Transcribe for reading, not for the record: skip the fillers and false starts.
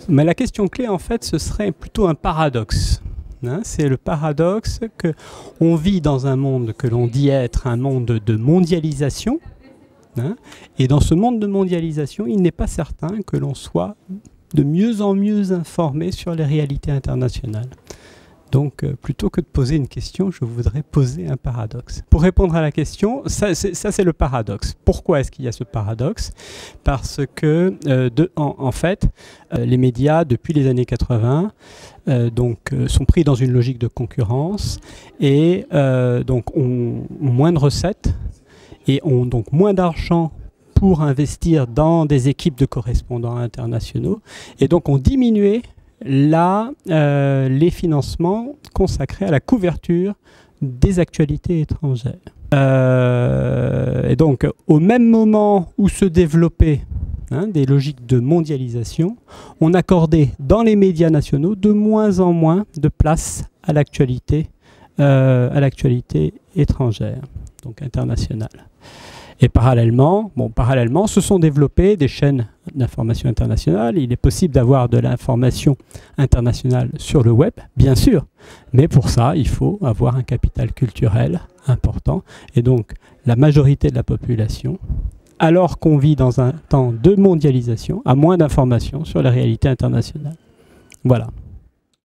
Mais la question clé, en fait, ce serait plutôt un paradoxe. Hein, c'est le paradoxe qu'on vit dans un monde que l'on dit être un monde de mondialisation. Hein, et dans ce monde de mondialisation, il n'est pas certain que l'on soit de mieux en mieux informé sur les réalités internationales. Donc, plutôt que de poser une question, je voudrais poser un paradoxe. Pour répondre à la question, ça c'est le paradoxe. Pourquoi est-ce qu'il y a ce paradoxe? Parce que, en fait, les médias, depuis les années 80, sont pris dans une logique de concurrence et donc ont moins de recettes et ont donc moins d'argent pour investir dans des équipes de correspondants internationaux et donc ont diminué les financements consacrés à la couverture des actualités étrangères. Et donc, au même moment où se développaient des logiques de mondialisation, on accordait dans les médias nationaux de moins en moins de place à l'actualité étrangère, donc internationale. Et parallèlement, se sont développées des chaînes d'information internationale. Il est possible d'avoir de l'information internationale sur le web, bien sûr, mais pour ça, il faut avoir un capital culturel important. Et donc, la majorité de la population, alors qu'on vit dans un temps de mondialisation, a moins d'informations sur la réalité internationale. Voilà.